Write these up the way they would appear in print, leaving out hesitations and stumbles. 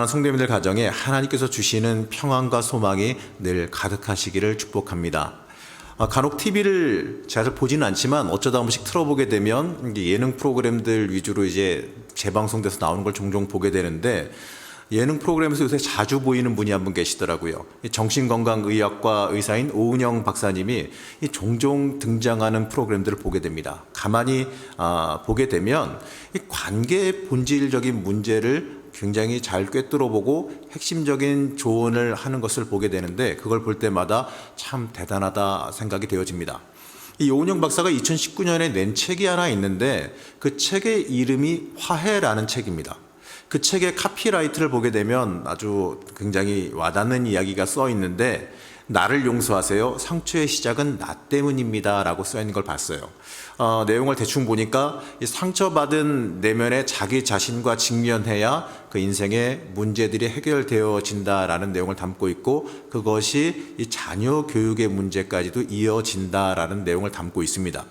성도님들 가정에 하나님께서 주시는 평안과 소망이 늘 가득하시기를 축복합니다. 간혹 TV를 잘 보지는 않지만 어쩌다 한 번씩 틀어보게 되면 예능 프로그램들 위주로 이제 재방송돼서 나오는 걸 종종 보게 되는데, 예능 프로그램에서 요새 자주 보이는 분이 한 분 계시더라고요. 정신건강의학과 의사인 오은영 박사님이 종종 등장하는 프로그램들을 보게 됩니다. 가만히 보게 되면 이 관계의 본질적인 문제를 굉장히 잘 꿰뚫어보고 핵심적인 조언을 하는 것을 보게 되는데, 그걸 볼 때마다 참 대단하다 생각이 되어집니다. 이 오은영 박사가 2019년에 낸 책이 하나 있는데, 그 책의 이름이 화해라는 책입니다. 그 책의 카피라이트를 보게 되면 아주 굉장히 와닿는 이야기가 써 있는데, 나를 용서하세요. 상처의 시작은 나 때문입니다. 라고 써 있는 걸 봤어요. 내용을 대충 보니까 이 상처받은 내면의 자기 자신과 직면해야 그 인생의 문제들이 해결되어진다라는 내용을 담고 있고, 그것이 이 자녀 교육의 문제까지도 이어진다라는 내용을 담고 있습니다.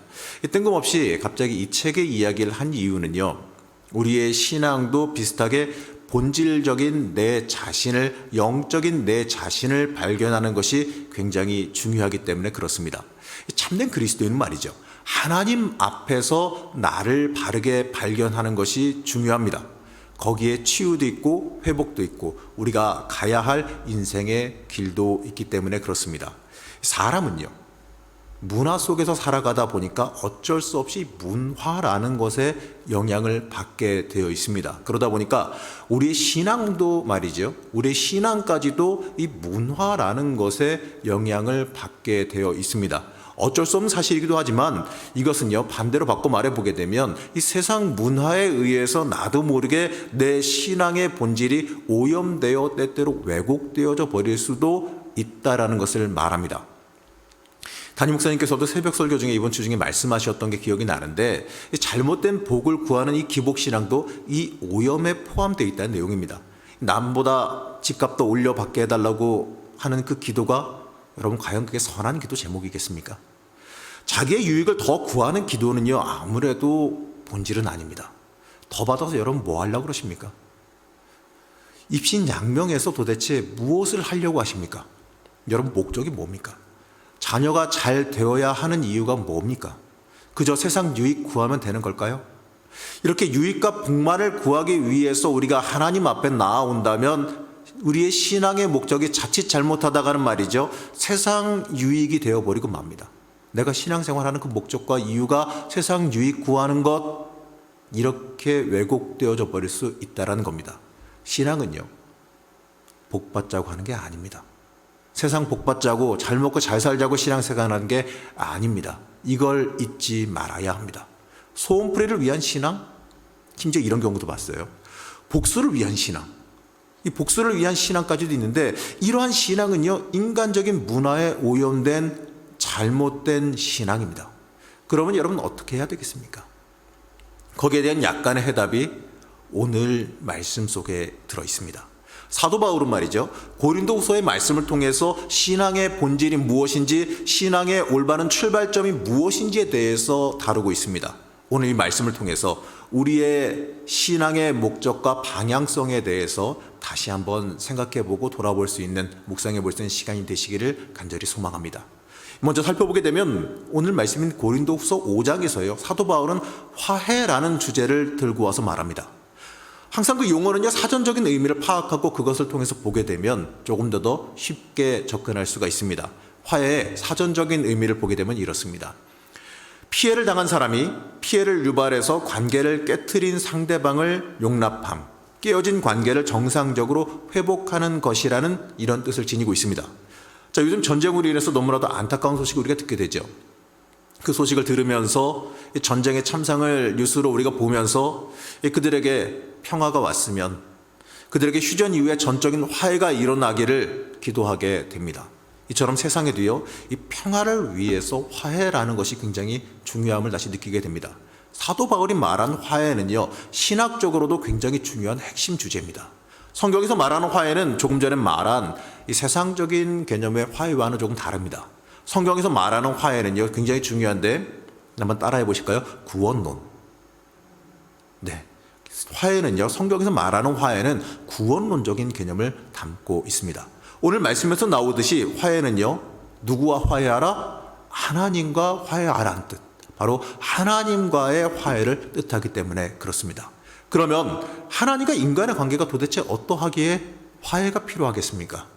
뜬금없이 갑자기 이 책의 이야기를 한 이유는요, 우리의 신앙도 비슷하게 본질적인 내 자신을, 영적인 내 자신을 발견하는 것이 굉장히 중요하기 때문에 그렇습니다. 참된 그리스도인은 말이죠, 하나님 앞에서 나를 바르게 발견하는 것이 중요합니다. 거기에 치유도 있고 회복도 있고 우리가 가야 할 인생의 길도 있기 때문에 그렇습니다. 사람은요, 문화 속에서 살아가다 보니까 어쩔 수 없이 문화라는 것에 영향을 받게 되어 있습니다. 그러다 보니까 우리의 신앙도 말이죠, 우리의 신앙까지도 이 문화라는 것에 영향을 받게 되어 있습니다. 어쩔 수 없는 사실이기도 하지만 이것은요, 반대로 바꿔 말해보게 되면 이 세상 문화에 의해서 나도 모르게 내 신앙의 본질이 오염되어 때때로 왜곡되어져 버릴 수도 있다라는 것을 말합니다. 담임 목사님께서도 새벽 설교 중에 이번 주 중에 말씀하셨던 게 기억이 나는데, 잘못된 복을 구하는 이 기복신앙도 이 오염에 포함되어 있다는 내용입니다. 남보다 집값도 올려받게 해달라고 하는 그 기도가, 여러분 과연 그게 선한 기도 제목이겠습니까? 자기의 유익을 더 구하는 기도는요, 아무래도 본질은 아닙니다. 더 받아서 여러분 뭐 하려고 그러십니까? 입신양명에서 도대체 무엇을 하려고 하십니까? 여러분 목적이 뭡니까? 자녀가 잘 되어야 하는 이유가 뭡니까? 그저 세상 유익 구하면 되는 걸까요? 이렇게 유익과 복만을 구하기 위해서 우리가 하나님 앞에 나아온다면 우리의 신앙의 목적이 자칫 잘못하다가는 말이죠, 세상 유익이 되어버리고 맙니다. 내가 신앙생활하는 그 목적과 이유가 세상 유익 구하는 것, 이렇게 왜곡되어져 버릴 수 있다는 겁니다. 신앙은요, 복받자고 하는 게 아닙니다. 세상 복받자고 잘 먹고 잘 살자고 신앙생활하는 게 아닙니다. 이걸 잊지 말아야 합니다. 소원풀이를 위한 신앙? 심지어 이런 경우도 봤어요. 복수를 위한 신앙. 이 복수를 위한 신앙까지도 있는데, 이러한 신앙은요, 인간적인 문화에 오염된 잘못된 신앙입니다. 그러면 여러분 어떻게 해야 되겠습니까? 거기에 대한 약간의 해답이 오늘 말씀 속에 들어 있습니다. 사도 바울은 말이죠, 고린도후서의 말씀을 통해서 신앙의 본질이 무엇인지, 신앙의 올바른 출발점이 무엇인지에 대해서 다루고 있습니다. 오늘 이 말씀을 통해서 우리의 신앙의 목적과 방향성에 대해서 다시 한번 생각해보고 돌아볼 수 있는, 묵상해볼 수 있는 시간이 되시기를 간절히 소망합니다. 먼저 살펴보게 되면 오늘 말씀인 고린도후서 5장에서요, 사도 바울은 화해라는 주제를 들고 와서 말합니다. 항상 그 용어는요, 사전적인 의미를 파악하고 그것을 통해서 보게 되면 조금 더 쉽게 접근할 수가 있습니다. 화해의 사전적인 의미를 보게 되면 이렇습니다. 피해를 당한 사람이 피해를 유발해서 관계를 깨트린 상대방을 용납함, 깨어진 관계를 정상적으로 회복하는 것이라는 이런 뜻을 지니고 있습니다. 자, 요즘 전쟁으로 인해서 너무나도 안타까운 소식을 우리가 듣게 되죠. 그 소식을 들으면서 전쟁의 참상을 뉴스로 우리가 보면서 그들에게 평화가 왔으면, 그들에게 휴전 이후에 전적인 화해가 일어나기를 기도하게 됩니다. 이처럼 세상에도요, 이 평화를 위해서 화해라는 것이 굉장히 중요함을 다시 느끼게 됩니다. 사도 바울이 말한 화해는요, 신학적으로도 굉장히 중요한 핵심 주제입니다. 성경에서 말하는 화해는 조금 전에 말한 이 세상적인 개념의 화해와는 조금 다릅니다. 성경에서 말하는 화해는요, 굉장히 중요한데 한번 따라해 보실까요? 구원론. 네, 화해는요, 성경에서 말하는 화해는 구원론적인 개념을 담고 있습니다. 오늘 말씀에서 나오듯이 화해는요, 누구와 화해하라? 하나님과 화해하라는 뜻. 바로 하나님과의 화해를 뜻하기 때문에 그렇습니다. 그러면 하나님과 인간의 관계가 도대체 어떠하기에 화해가 필요하겠습니까?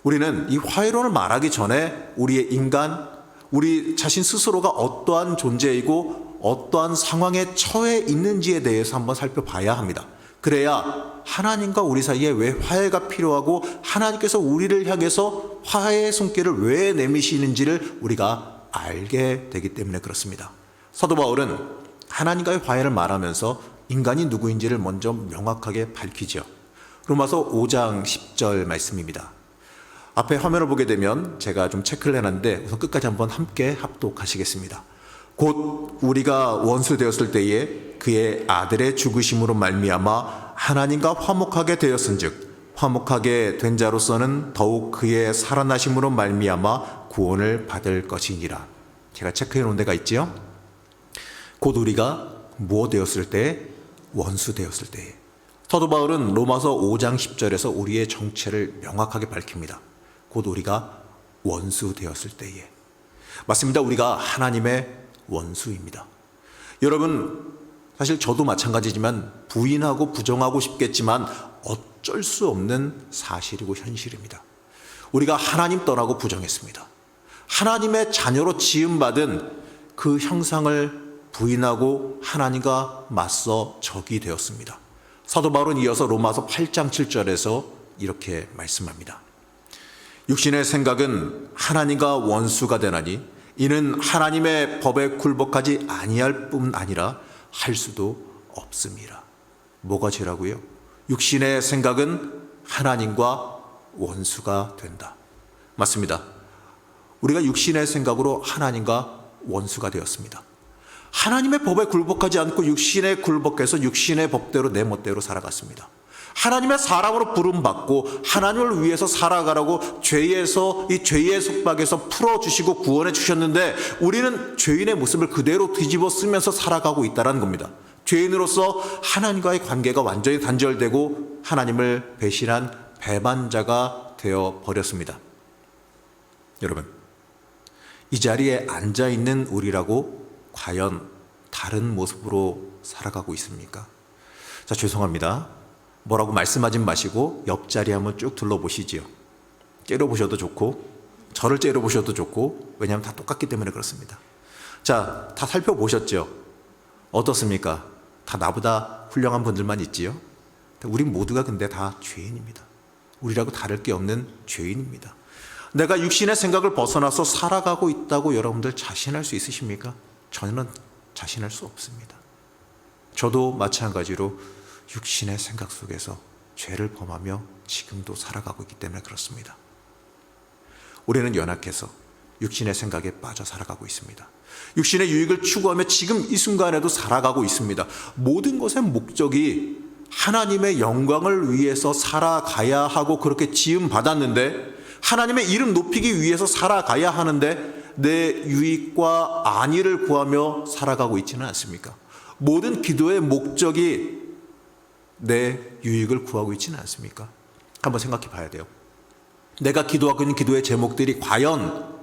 우리는 이 화해론을 말하기 전에 우리의 인간, 우리 자신 스스로가 어떠한 존재이고 어떠한 상황에 처해 있는지에 대해서 한번 살펴봐야 합니다. 그래야 하나님과 우리 사이에 왜 화해가 필요하고 하나님께서 우리를 향해서 화해의 손길을 왜 내미시는지를 우리가 알게 되기 때문에 그렇습니다. 사도 바울은 하나님과의 화해를 말하면서 인간이 누구인지를 먼저 명확하게 밝히죠. 로마서 5장 10절 말씀입니다. 앞에 화면을 보게 되면 제가 좀 체크를 해놨는데 우선 끝까지 한번 함께 합독하시겠습니다. 곧 우리가 원수 되었을 때에 그의 아들의 죽으심으로 말미암아 하나님과 화목하게 되었은즉 화목하게 된 자로서는 더욱 그의 살아나심으로 말미암아 구원을 받을 것이니라. 제가 체크해 놓은 데가 있지요. 곧 우리가 무엇 되었을 때? 원수 되었을 때에. 사도 바울은 로마서 5장 10절에서 우리의 정체를 명확하게 밝힙니다. 곧 우리가 원수 되었을 때에. 맞습니다. 우리가 하나님의 원수입니다. 여러분, 사실 저도 마찬가지지만 부인하고 부정하고 싶겠지만 어쩔 수 없는 사실이고 현실입니다. 우리가 하나님 떠나고 부정했습니다. 하나님의 자녀로 지음받은 그 형상을 부인하고 하나님과 맞서 적이 되었습니다. 사도 바울은 이어서 로마서 8장 7절에서 이렇게 말씀합니다. 육신의 생각은 하나님과 원수가 되나니 이는 하나님의 법에 굴복하지 아니할 뿐 아니라 할 수도 없음이라. 뭐가 죄라고요? 육신의 생각은 하나님과 원수가 된다. 맞습니다. 우리가 육신의 생각으로 하나님과 원수가 되었습니다. 하나님의 법에 굴복하지 않고 육신에 굴복해서 육신의 법대로 내 멋대로 살아갔습니다. 하나님의 사람으로 부름받고 하나님을 위해서 살아가라고 죄에서 이 죄의 속박에서 풀어주시고 구원해 주셨는데 우리는 죄인의 모습을 그대로 뒤집어 쓰면서 살아가고 있다는 겁니다. 죄인으로서 하나님과의 관계가 완전히 단절되고 하나님을 배신한 배반자가 되어버렸습니다. 여러분, 이 자리에 앉아있는 우리라고 과연 다른 모습으로 살아가고 있습니까? 자, 죄송합니다. 뭐라고 말씀하진 마시고 옆자리 한번 쭉 둘러보시지요. 째려보셔도 좋고 저를 째려보셔도 좋고, 왜냐하면 다 똑같기 때문에 그렇습니다. 자, 다 살펴보셨죠? 어떻습니까? 다 나보다 훌륭한 분들만 있지요? 우리 모두가 근데 다 죄인입니다. 우리라고 다를 게 없는 죄인입니다. 내가 육신의 생각을 벗어나서 살아가고 있다고 여러분들 자신할 수 있으십니까? 저는 자신할 수 없습니다. 저도 마찬가지로 육신의 생각 속에서 죄를 범하며 지금도 살아가고 있기 때문에 그렇습니다. 우리는 연약해서 육신의 생각에 빠져 살아가고 있습니다. 육신의 유익을 추구하며 지금 이 순간에도 살아가고 있습니다. 모든 것의 목적이 하나님의 영광을 위해서 살아가야 하고 그렇게 지음 받았는데, 하나님의 이름 높이기 위해서 살아가야 하는데 내 유익과 안위를 구하며 살아가고 있지는 않습니까? 모든 기도의 목적이 내 유익을 구하고 있지는 않습니까? 한번 생각해 봐야 돼요. 내가 기도하고 있는 기도의 제목들이 과연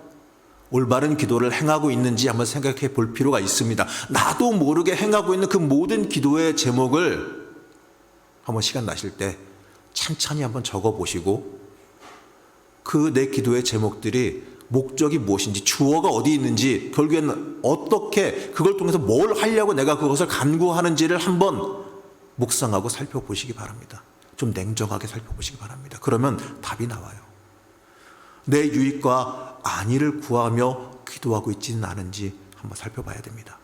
올바른 기도를 행하고 있는지 한번 생각해 볼 필요가 있습니다. 나도 모르게 행하고 있는 그 모든 기도의 제목을 한번 시간 나실 때 찬찬히 한번 적어 보시고, 그 내 기도의 제목들이 목적이 무엇인지, 주어가 어디 있는지, 결국에는 어떻게 그걸 통해서 뭘 하려고 내가 그것을 간구하는지를 한번 묵상하고 살펴보시기 바랍니다. 좀 냉정하게 살펴보시기 바랍니다. 그러면 답이 나와요. 내 유익과 안위를 구하며 기도하고 있지는 않은지 한번 살펴봐야 됩니다.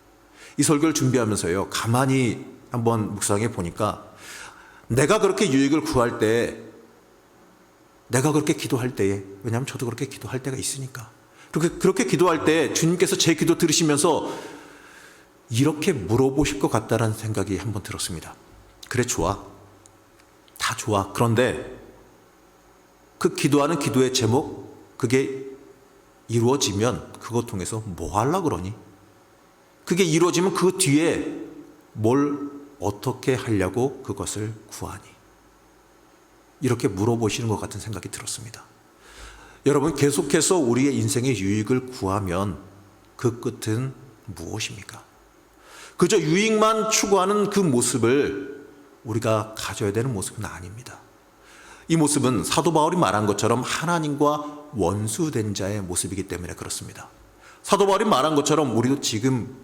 이 설교를 준비하면서요, 가만히 한번 묵상해 보니까 내가 그렇게 유익을 구할 때, 내가 그렇게 기도할 때에, 왜냐하면 저도 그렇게 기도할 때가 있으니까, 그렇게 기도할 때 주님께서 제 기도 들으시면서 이렇게 물어보실 것 같다는 생각이 한번 들었습니다. 그래, 좋아. 다 좋아. 그런데 그 기도하는 기도의 제목, 그게 이루어지면 그것 통해서 뭐 하려고 그러니? 그게 이루어지면 그 뒤에 뭘 어떻게 하려고 그것을 구하니? 이렇게 물어보시는 것 같은 생각이 들었습니다. 여러분, 계속해서 우리의 인생의 유익을 구하면 그 끝은 무엇입니까? 그저 유익만 추구하는 그 모습을 우리가 가져야 되는 모습은 아닙니다. 이 모습은 사도 바울이 말한 것처럼 하나님과 원수된 자의 모습이기 때문에 그렇습니다. 사도 바울이 말한 것처럼 우리도 지금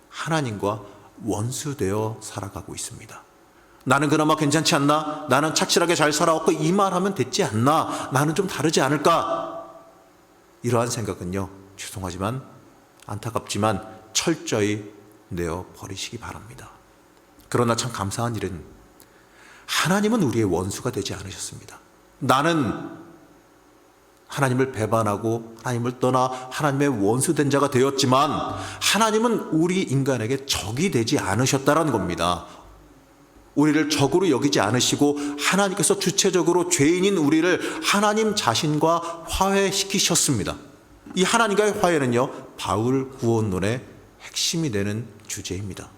하나님과 원수되어 살아가고 있습니다. 나는 그나마 괜찮지 않나? 나는 착실하게 잘 살아왔고 이 말하면 됐지 않나? 나는 좀 다르지 않을까? 이러한 생각은요, 죄송하지만 안타깝지만 철저히 내어버리시기 바랍니다. 그러나 참 감사한 일은 하나님은 우리의 원수가 되지 않으셨습니다. 나는 하나님을 배반하고 하나님을 떠나 하나님의 원수된 자가 되었지만 하나님은 우리 인간에게 적이 되지 않으셨다는 겁니다. 우리를 적으로 여기지 않으시고 하나님께서 주체적으로 죄인인 우리를 하나님 자신과 화해시키셨습니다. 이 하나님과의 화해는요, 바울 구원론의 핵심이 되는 주제입니다.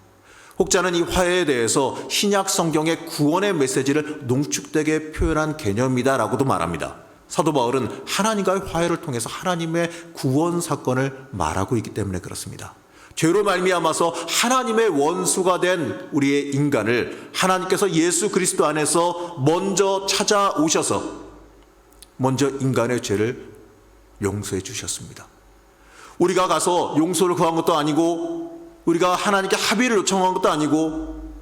혹자는 이 화해에 대해서 신약 성경의 구원의 메시지를 농축되게 표현한 개념이다라고도 말합니다. 사도 바울은 하나님과의 화해를 통해서 하나님의 구원 사건을 말하고 있기 때문에 그렇습니다. 죄로 말미암아서 하나님의 원수가 된 우리의 인간을 하나님께서 예수 그리스도 안에서 먼저 찾아오셔서 먼저 인간의 죄를 용서해 주셨습니다. 우리가 가서 용서를 구한 것도 아니고 우리가 하나님께 합의를 요청한 것도 아니고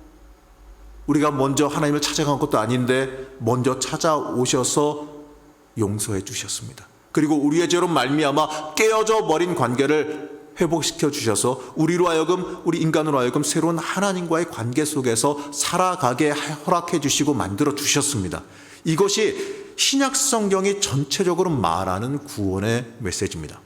우리가 먼저 하나님을 찾아간 것도 아닌데 먼저 찾아오셔서 용서해 주셨습니다. 그리고 우리의 죄로 말미암아 깨어져 버린 관계를 회복시켜 주셔서 우리로 하여금, 우리 인간으로 하여금 새로운 하나님과의 관계 속에서 살아가게 허락해 주시고 만들어 주셨습니다. 이것이 신약 성경이 전체적으로 말하는 구원의 메시지입니다.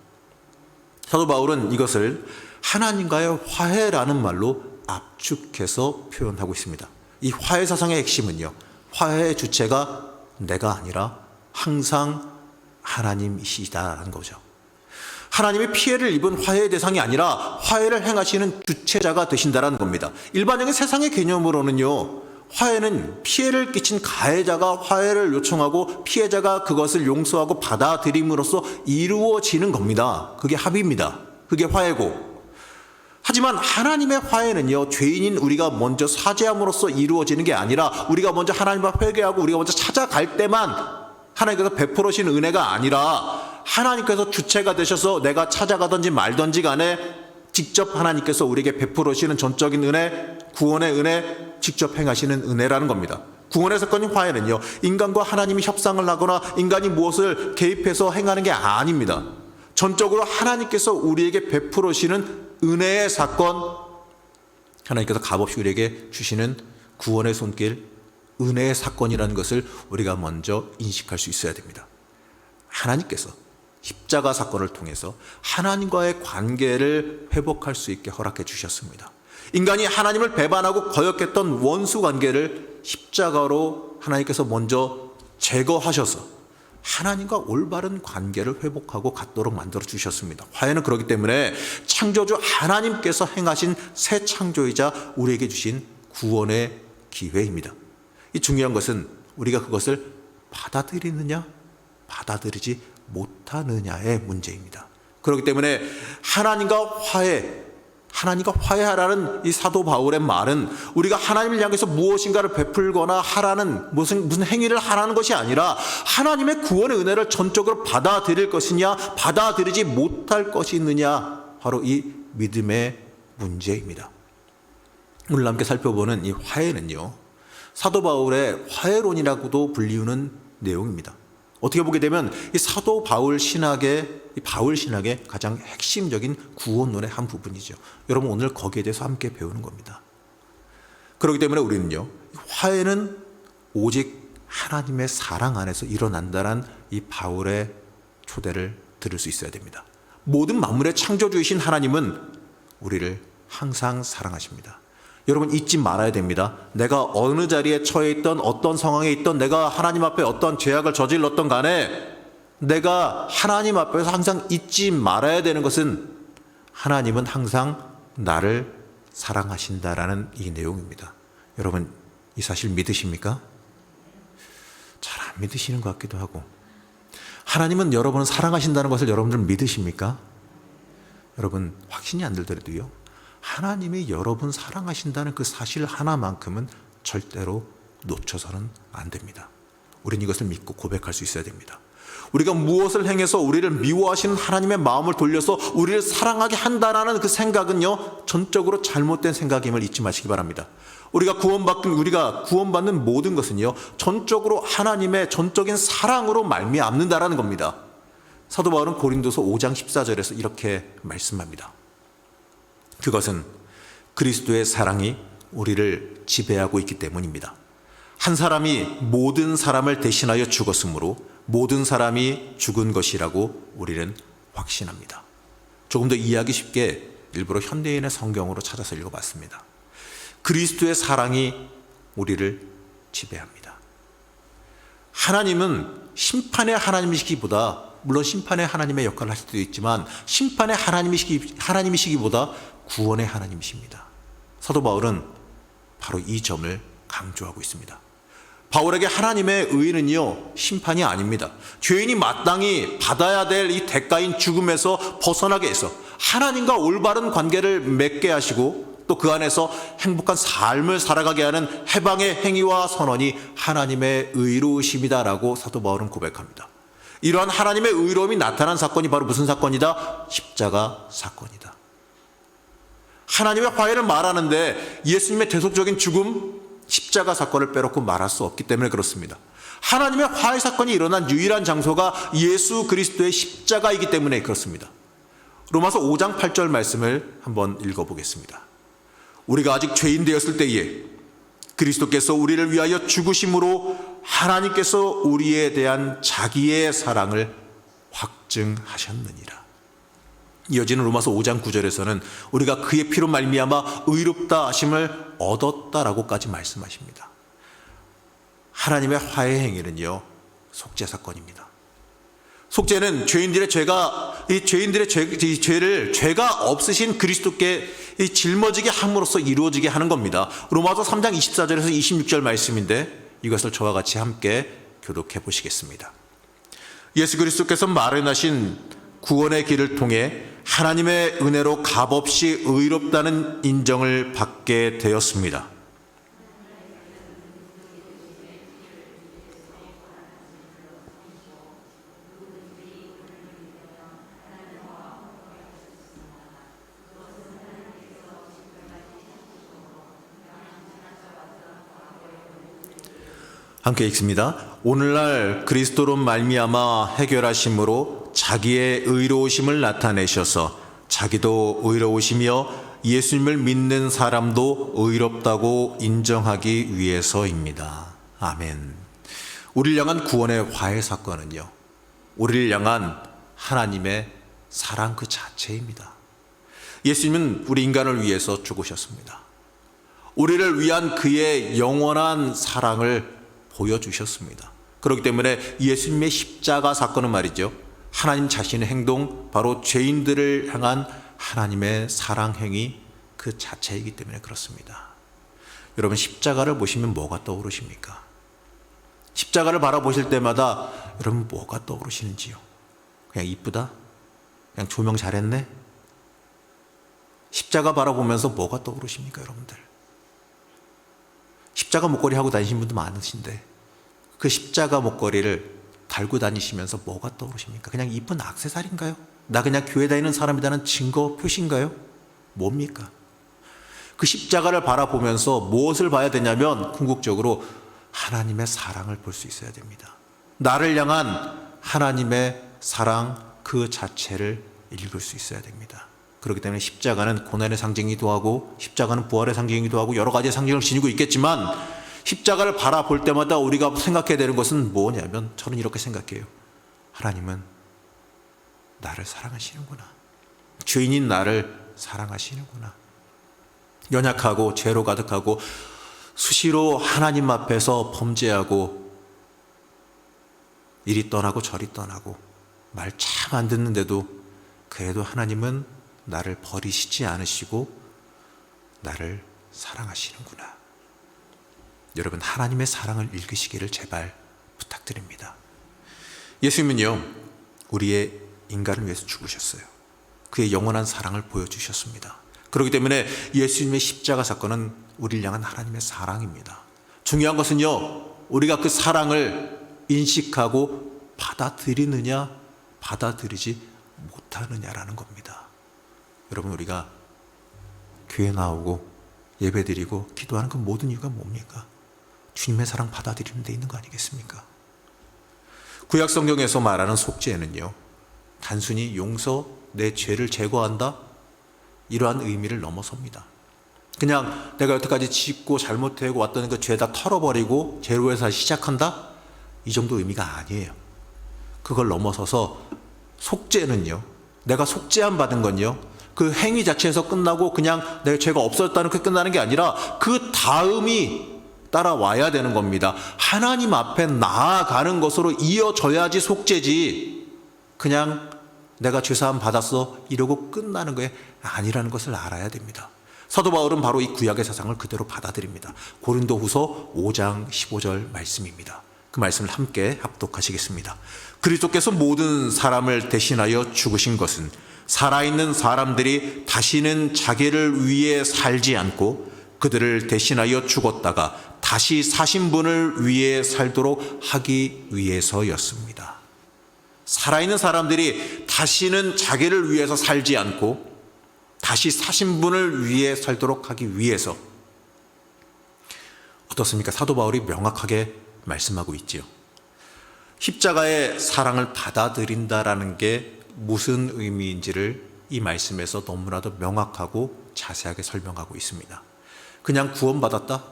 사도 바울은 이것을 하나님과의 화해라는 말로 압축해서 표현하고 있습니다. 이 화해 사상의 핵심은요, 화해의 주체가 내가 아니라 항상 하나님이시다라는 거죠. 하나님이 피해를 입은 화해의 대상이 아니라 화해를 행하시는 주체자가 되신다라는 겁니다. 일반적인 세상의 개념으로는요, 화해는 피해를 끼친 가해자가 화해를 요청하고 피해자가 그것을 용서하고 받아들임으로써 이루어지는 겁니다. 그게 합의입니다. 그게 화해고. 하지만 하나님의 화해는요, 죄인인 우리가 먼저 사죄함으로써 이루어지는 게 아니라 우리가 먼저 하나님과 회개하고 우리가 먼저 찾아갈 때만 하나님께서 베풀어 주신 은혜가 아니라 하나님께서 주체가 되셔서 내가 찾아가든지 말든지 간에 직접 하나님께서 우리에게 베풀어 주시는 전적인 은혜, 구원의 은혜, 직접 행하시는 은혜라는 겁니다. 구원의 사건인 화해는요, 인간과 하나님이 협상을 하거나 인간이 무엇을 개입해서 행하는 게 아닙니다. 전적으로 하나님께서 우리에게 베풀어 주시는 은혜의 사건, 하나님께서 값없이 우리에게 주시는 구원의 손길, 은혜의 사건이라는 것을 우리가 먼저 인식할 수 있어야 됩니다. 하나님께서 십자가 사건을 통해서 하나님과의 관계를 회복할 수 있게 허락해 주셨습니다. 인간이 하나님을 배반하고 거역했던 원수 관계를 십자가로 하나님께서 먼저 제거하셔서 하나님과 올바른 관계를 회복하고 갖도록 만들어 주셨습니다. 화해는 그렇기 때문에 창조주 하나님께서 행하신 새 창조이자 우리에게 주신 구원의 기회입니다. 이 중요한 것은 우리가 그것을 받아들이느냐 받아들이지 못하느냐의 문제입니다. 그렇기 때문에 하나님과 화해하라는 이 사도 바울의 말은 우리가 하나님을 향해서 무엇인가를 베풀거나 하라는 무슨 행위를 하라는 것이 아니라 하나님의 구원의 은혜를 전적으로 받아들일 것이냐 받아들이지 못할 것이느냐, 바로 이 믿음의 문제입니다. 오늘 함께 살펴보는 이 화해는요, 사도 바울의 화해론이라고도 불리우는 내용입니다. 어떻게 보게 되면 이 사도 바울 신학의 가장 핵심적인 구원론의 한 부분이죠. 여러분, 오늘 거기에 대해서 함께 배우는 겁니다. 그렇기 때문에 우리는요, 화해는 오직 하나님의 사랑 안에서 일어난다는 이 바울의 초대를 들을 수 있어야 됩니다. 모든 만물의 창조주이신 하나님은 우리를 항상 사랑하십니다. 여러분, 잊지 말아야 됩니다. 내가 어느 자리에 처해 있던, 어떤 상황에 있던, 내가 하나님 앞에 어떤 죄악을 저질렀던 간에 내가 하나님 앞에서 항상 잊지 말아야 되는 것은 하나님은 항상 나를 사랑하신다라는 이 내용입니다. 여러분, 이 사실 믿으십니까? 잘 안 믿으시는 것 같기도 하고. 하나님은 여러분을 사랑하신다는 것을 여러분들 믿으십니까? 여러분, 확신이 안 들더라도요, 하나님이 여러분 사랑하신다는 그 사실 하나만큼은 절대로 놓쳐서는 안 됩니다. 우린 이것을 믿고 고백할 수 있어야 됩니다. 우리가 무엇을 행해서 우리를 미워하시는 하나님의 마음을 돌려서 우리를 사랑하게 한다라는 그 생각은요, 전적으로 잘못된 생각임을 잊지 마시기 바랍니다. 우리가 구원받는 모든 것은요, 전적으로 하나님의 전적인 사랑으로 말미암는다라는 겁니다. 사도 바울은 고린도서 5장 14절에서 이렇게 말씀합니다. 그것은 그리스도의 사랑이 우리를 지배하고 있기 때문입니다. 한 사람이 모든 사람을 대신하여 죽었으므로 모든 사람이 죽은 것이라고 우리는 확신합니다. 조금 더 이해하기 쉽게 일부러 현대인의 성경으로 찾아서 읽어봤습니다. 그리스도의 사랑이 우리를 지배합니다. 하나님은 심판의 하나님이시기보다, 물론 심판의 하나님의 역할을 하실 수도 있지만 심판의 하나님이시기보다 구원의 하나님이십니다. 사도 바울은 바로 이 점을 강조하고 있습니다. 바울에게 하나님의 의는요, 심판이 아닙니다. 죄인이 마땅히 받아야 될 이 대가인 죽음에서 벗어나게 해서 하나님과 올바른 관계를 맺게 하시고 또 그 안에서 행복한 삶을 살아가게 하는 해방의 행위와 선언이 하나님의 의로우심이다라고 사도 바울은 고백합니다. 이러한 하나님의 의로움이 나타난 사건이 바로 무슨 사건이다? 십자가 사건이다. 하나님의 화해를 말하는데 예수님의 대속적인 죽음, 십자가 사건을 빼놓고 말할 수 없기 때문에 그렇습니다. 하나님의 화해 사건이 일어난 유일한 장소가 예수 그리스도의 십자가이기 때문에 그렇습니다. 로마서 5장 8절 말씀을 한번 읽어보겠습니다. 우리가 아직 죄인 되었을 때에 그리스도께서 우리를 위하여 죽으심으로 하나님께서 우리에 대한 자기의 사랑을 확증하셨느니라. 이어지는 로마서 5장 9절에서는 우리가 그의 피로 말미암아 의롭다 하심을 얻었다라고까지 말씀하십니다. 하나님의 화해 행위는요, 속죄 사건입니다. 속죄는 죄인들의 죄가 없으신 그리스도께 짊어지게 함으로써 이루어지게 하는 겁니다. 로마서 3장 24절에서 26절 말씀인데 이것을 저와 같이 함께 교독해 보시겠습니다. 예수 그리스도께서 마련하신 구원의 길을 통해 하나님의 은혜로 값없이 의롭다는 인정을 받게 되었습니다. 함께 읽습니다. 오늘날 그리스도로 말미암아 해결하심으로 자기의 의로우심을 나타내셔서 자기도 의로우시며 예수님을 믿는 사람도 의롭다고 인정하기 위해서입니다. 아멘. 우리를 향한 구원의 화해 사건은요, 우리를 향한 하나님의 사랑 그 자체입니다. 예수님은 우리 인간을 위해서 죽으셨습니다. 우리를 위한 그의 영원한 사랑을 보여주셨습니다. 그렇기 때문에 예수님의 십자가 사건은 말이죠, 하나님 자신의 행동, 바로 죄인들을 향한 하나님의 사랑 행위 그 자체이기 때문에 그렇습니다. 여러분, 십자가를 보시면 뭐가 떠오르십니까? 십자가를 바라보실 때마다 여러분 뭐가 떠오르시는지요? 그냥 이쁘다? 그냥 조명 잘했네? 십자가 바라보면서 뭐가 떠오르십니까, 여러분들? 십자가 목걸이 하고 다니시는 분도 많으신데 그 십자가 목걸이를 달고 다니시면서 뭐가 떠오르십니까? 그냥 이쁜 액세서리인가요? 나 그냥 교회 다니는 사람이라는 증거 표시인가요? 뭡니까? 그 십자가를 바라보면서 무엇을 봐야 되냐면 궁극적으로 하나님의 사랑을 볼 수 있어야 됩니다. 나를 향한 하나님의 사랑 그 자체를 읽을 수 있어야 됩니다. 그렇기 때문에 십자가는 고난의 상징이기도 하고 십자가는 부활의 상징이기도 하고 여러 가지의 상징을 지니고 있겠지만 십자가를 바라볼 때마다 우리가 생각해야 되는 것은 뭐냐면, 저는 이렇게 생각해요. 하나님은 나를 사랑하시는구나. 죄인인 나를 사랑하시는구나. 연약하고 죄로 가득하고 수시로 하나님 앞에서 범죄하고 이리 떠나고 저리 떠나고 말 참 안 듣는데도 그래도 하나님은 나를 버리시지 않으시고 나를 사랑하시는구나. 여러분 하나님의 사랑을 읽으시기를 제발 부탁드립니다. 예수님은요, 우리의 인간을 위해서 죽으셨어요. 그의 영원한 사랑을 보여주셨습니다. 그렇기 때문에 예수님의 십자가 사건은 우리를 향한 하나님의 사랑입니다. 중요한 것은요, 우리가 그 사랑을 인식하고 받아들이느냐 받아들이지 못하느냐라는 겁니다. 여러분, 우리가 교회 나오고 예배드리고 기도하는 그 모든 이유가 뭡니까? 주님의 사랑 받아들이는 데 있는 거 아니겠습니까? 구약 성경에서 말하는 속죄는요, 단순히 용서, 내 죄를 제거한다, 이러한 의미를 넘어섭니다. 그냥 내가 여태까지 짓고 잘못하고 왔던 그 죄 다 털어버리고 제로에서 시작한다, 이 정도 의미가 아니에요. 그걸 넘어서서 속죄는요, 내가 속죄함 받은 건요, 그 행위 자체에서 끝나고 그냥 내 죄가 없어졌다는 그 끝나는 게 아니라 그 다음이 따라와야 되는 겁니다. 하나님 앞에 나아가는 것으로 이어져야지 속죄지, 그냥 내가 죄사함 받았어 이러고 끝나는 게 아니라는 것을 알아야 됩니다. 사도 바울은 바로 이 구약의 사상을 그대로 받아들입니다. 고린도후서 5장 15절 말씀입니다. 그 말씀을 함께 합독하시겠습니다. 그리스도께서 모든 사람을 대신하여 죽으신 것은 살아있는 사람들이 다시는 자기를 위해 살지 않고 그들을 대신하여 죽었다가 다시 사신 분을 위해 살도록 하기 위해서였습니다. 살아있는 사람들이 다시는 자기를 위해서 살지 않고 다시 사신 분을 위해 살도록 하기 위해서. 어떻습니까? 사도 바울이 명확하게 말씀하고 있지요. 십자가의 사랑을 받아들인다라는 게 무슨 의미인지를 이 말씀에서 너무나도 명확하고 자세하게 설명하고 있습니다. 그냥 구원받았다,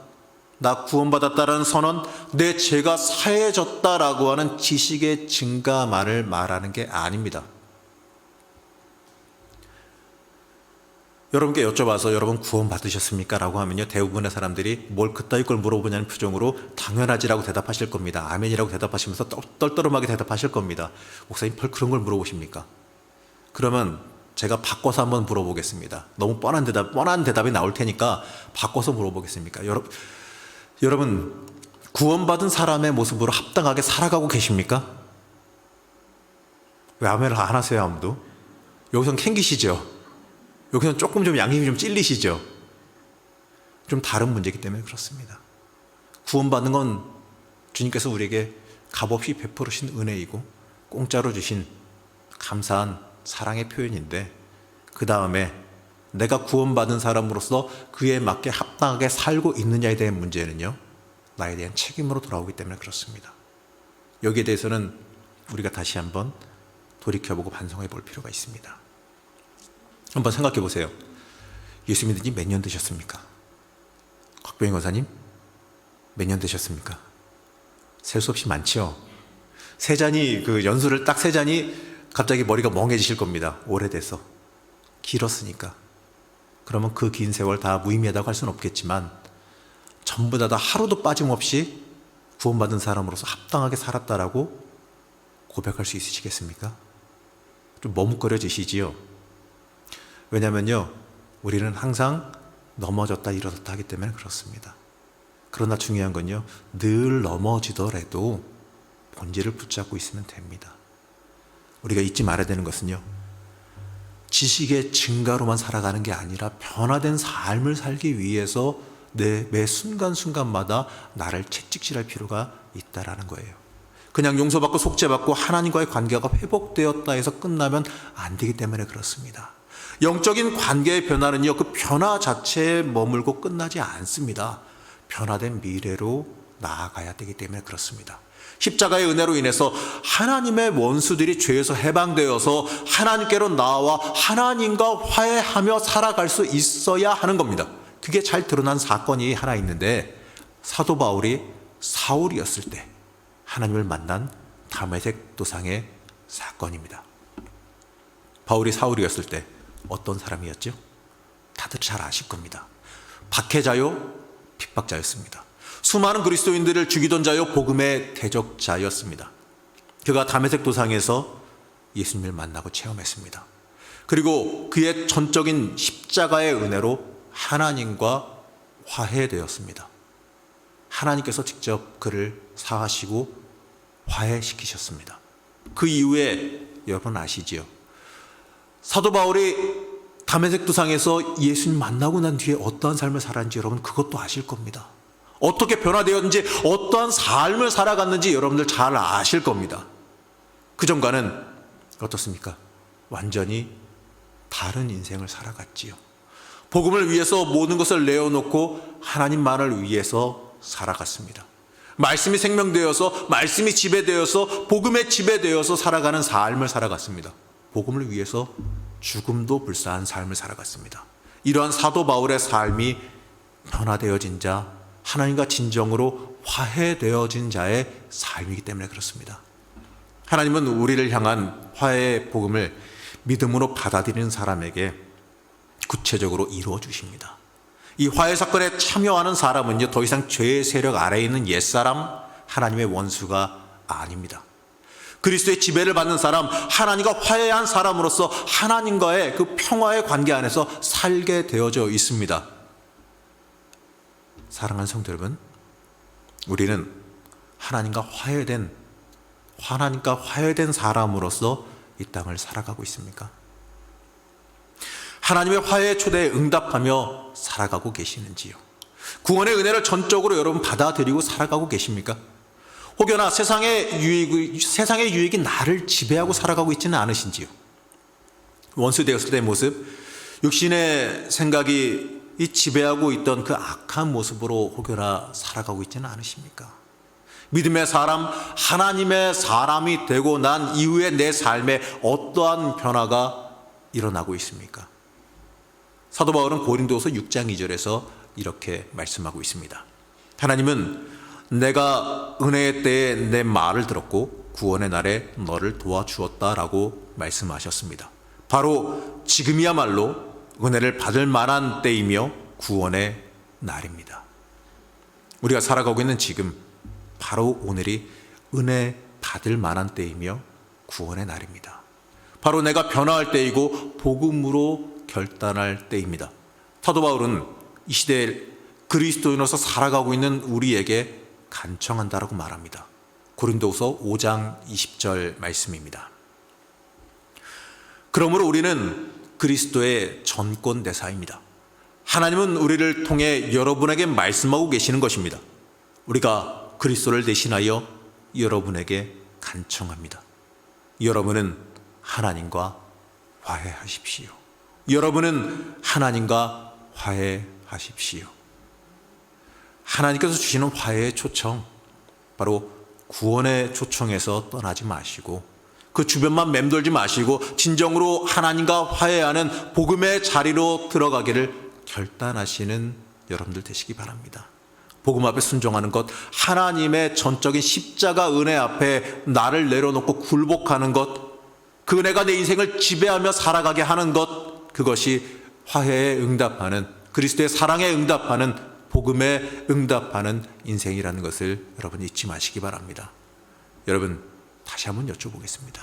나 구원받았다라는 선언, 내 죄가 사해졌다라고 하는 지식의 증가만을 말하는 게 아닙니다. 여러분께 여쭤봐서 여러분 구원받으셨습니까? 라고 하면요, 대부분의 사람들이 뭘 그따위 걸 물어보냐는 표정으로 당연하지라고 대답하실 겁니다. 아멘이라고 대답하시면서 떨떠름하게 대답하실 겁니다. 목사님, 별 그런 걸 물어보십니까? 그러면 제가 바꿔서 한번 물어보겠습니다. 너무 뻔한 대답이 나올 테니까 바꿔서 물어보겠습니까? 여러분, 구원받은 사람의 모습으로 합당하게 살아가고 계십니까? 왜 아멘을 안 하세요, 아무도? 여기선 캥기시죠? 여기서는 조금 좀 양심이 좀 찔리시죠? 좀 다른 문제이기 때문에 그렇습니다. 구원받는 건 주님께서 우리에게 값없이 베풀으신 은혜이고 공짜로 주신 감사한 사랑의 표현인데, 그 다음에 내가 구원받은 사람으로서 그에 맞게 합당하게 살고 있느냐에 대한 문제는요, 나에 대한 책임으로 돌아오기 때문에 그렇습니다. 여기에 대해서는 우리가 다시 한번 돌이켜보고 반성해 볼 필요가 있습니다. 한번 생각해 보세요. 예수 믿은 지 몇 년 되셨습니까? 곽병희 권사님, 몇 년 되셨습니까? 셀 수 없이 많죠. 세 잔이, 그 연수를 딱 세 잔이 갑자기 머리가 멍해지실 겁니다. 오래돼서. 길었으니까. 그러면 그 긴 세월 다 무의미하다고 할 수는 없겠지만, 전부 다 하루도 빠짐없이 구원받은 사람으로서 합당하게 살았다라고 고백할 수 있으시겠습니까? 좀 머뭇거려지시지요. 왜냐면요, 우리는 항상 넘어졌다 일어섰다 하기 때문에 그렇습니다. 그러나 중요한 건요, 늘 넘어지더라도 본질을 붙잡고 있으면 됩니다. 우리가 잊지 말아야 되는 것은요, 지식의 증가로만 살아가는 게 아니라 변화된 삶을 살기 위해서 매 순간순간마다 나를 채찍질할 필요가 있다라는 거예요. 그냥 용서받고 속죄받고 하나님과의 관계가 회복되었다 해서 끝나면 안 되기 때문에 그렇습니다. 영적인 관계의 변화는요, 그 변화 자체에 머물고 끝나지 않습니다. 변화된 미래로 나아가야 되기 때문에 그렇습니다. 십자가의 은혜로 인해서 하나님의 원수들이 죄에서 해방되어서 하나님께로 나와 하나님과 화해하며 살아갈 수 있어야 하는 겁니다. 그게 잘 드러난 사건이 하나 있는데, 사도 바울이 사울이었을 때 하나님을 만난 다메섹 도상의 사건입니다. 바울이 사울이었을 때 어떤 사람이었죠? 다들 잘 아실 겁니다. 박해자요, 핍박자였습니다. 수많은 그리스도인들을 죽이던 자요, 복음의 대적자였습니다. 그가 다메섹 도상에서 예수님을 만나고 체험했습니다. 그리고 그의 전적인 십자가의 은혜로 하나님과 화해되었습니다. 하나님께서 직접 그를 사하시고 화해시키셨습니다. 그 이후에 여러분 아시지요? 사도 바울이 다메섹 도상에서 예수님 만나고 난 뒤에 어떠한 삶을 살았는지 여러분 그것도 아실 겁니다. 어떻게 변화되었는지, 어떠한 삶을 살아갔는지 여러분들 잘 아실 겁니다. 그 전과는 어떻습니까? 완전히 다른 인생을 살아갔지요. 복음을 위해서 모든 것을 내어놓고 하나님만을 위해서 살아갔습니다. 말씀이 생명되어서, 말씀이 지배되어서, 복음에 지배되어서 살아가는 삶을 살아갔습니다. 복음을 위해서 죽음도 불사한 삶을 살아갔습니다. 이러한 사도 바울의 삶이 변화되어진 자, 하나님과 진정으로 화해되어진 자의 삶이기 때문에 그렇습니다. 하나님은 우리를 향한 화해의 복음을 믿음으로 받아들이는 사람에게 구체적으로 이루어 주십니다. 이 화해 사건에 참여하는 사람은요, 더 이상 죄의 세력 아래에 있는 옛사람, 하나님의 원수가 아닙니다. 그리스도의 지배를 받는 사람, 하나님과 화해한 사람으로서 하나님과의 그 평화의 관계 안에서 살게 되어져 있습니다. 사랑하는 성도 여러분, 우리는 하나님과 화해된 사람으로서 이 땅을 살아가고 있습니까? 하나님의 화해의 초대에 응답하며 살아가고 계시는지요? 구원의 은혜를 전적으로 여러분 받아들이고 살아가고 계십니까? 혹여나 세상의 유익이 나를 지배하고 살아가고 있지는 않으신지요? 원수 되었을 때의 모습, 육신의 생각이 이 지배하고 있던 그 악한 모습으로 혹여나 살아가고 있지는 않으십니까? 믿음의 사람, 하나님의 사람이 되고 난 이후에 내 삶에 어떠한 변화가 일어나고 있습니까? 사도 바울은 고린도서 6장 2절에서 이렇게 말씀하고 있습니다. 하나님은 내가 은혜의 때에 내 말을 들었고 구원의 날에 너를 도와주었다라고 말씀하셨습니다. 바로 지금이야말로 은혜를 받을 만한 때이며 구원의 날입니다. 우리가 살아가고 있는 지금, 바로 오늘이 은혜 받을 만한 때이며 구원의 날입니다. 바로 내가 변화할 때이고 복음으로 결단할 때입니다. 사도 바울은 이 시대에 그리스도인으로서 살아가고 있는 우리에게 간청한다라고 말합니다. 고린도서 5장 20절 말씀입니다. 그러므로 우리는 그리스도의 전권 대사입니다. 하나님은 우리를 통해 여러분에게 말씀하고 계시는 것입니다. 우리가 그리스도를 대신하여 여러분에게 간청합니다. 여러분은 하나님과 화해하십시오. 여러분은 하나님과 화해하십시오. 하나님께서 주시는 화해의 초청, 바로 구원의 초청에서 떠나지 마시고 그 주변만 맴돌지 마시고 진정으로 하나님과 화해하는 복음의 자리로 들어가기를 결단하시는 여러분들 되시기 바랍니다. 복음 앞에 순종하는 것, 하나님의 전적인 십자가 은혜 앞에 나를 내려놓고 굴복하는 것, 그 은혜가 내 인생을 지배하며 살아가게 하는 것, 그것이 화해에 응답하는, 그리스도의 사랑에 응답하는, 복음에 응답하는 인생이라는 것을 여러분 잊지 마시기 바랍니다. 여러분, 다시 한번 여쭤보겠습니다.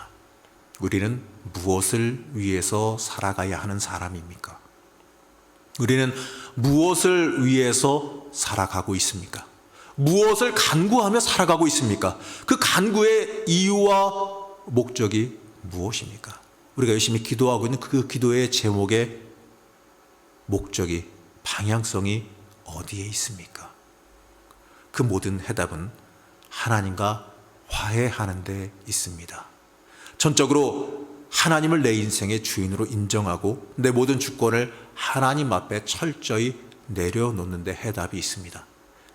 우리는 무엇을 위해서 살아가야 하는 사람입니까? 우리는 무엇을 위해서 살아가고 있습니까? 무엇을 간구하며 살아가고 있습니까? 그 간구의 이유와 목적이 무엇입니까? 우리가 열심히 기도하고 있는 그 기도의 제목의 목적이, 방향성이 어디에 있습니까? 그 모든 해답은 하나님과 화해하는 데 있습니다. 전적으로 하나님을 내 인생의 주인으로 인정하고 내 모든 주권을 하나님 앞에 철저히 내려놓는 데 해답이 있습니다.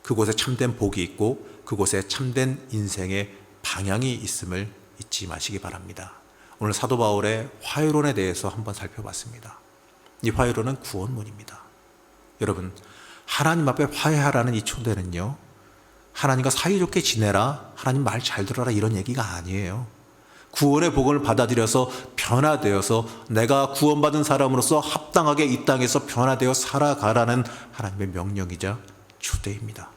그곳에 참된 복이 있고 그곳에 참된 인생의 방향이 있음을 잊지 마시기 바랍니다. 오늘 사도 바울의 화해론에 대해서 한번 살펴봤습니다. 이 화해론은 구원론입니다. 여러분, 하나님 앞에 화해하라는 이 초대는요, 하나님과 사이좋게 지내라, 하나님 말 잘 들어라 이런 얘기가 아니에요. 구원의 복음을 받아들여서 변화되어서 내가 구원받은 사람으로서 합당하게 이 땅에서 변화되어 살아가라는 하나님의 명령이자 초대입니다.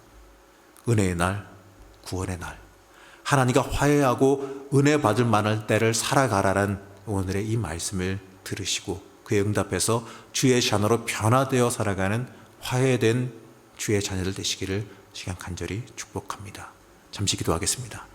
은혜의 날, 구원의 날, 하나님과 화해하고 은혜 받을 만할 때를 살아가라는 오늘의 이 말씀을 들으시고 그에 응답해서 주의 자녀로 변화되어 살아가는 화해된 주의 자녀들 되시기를 시간 간절히 축복합니다. 잠시 기도하겠습니다.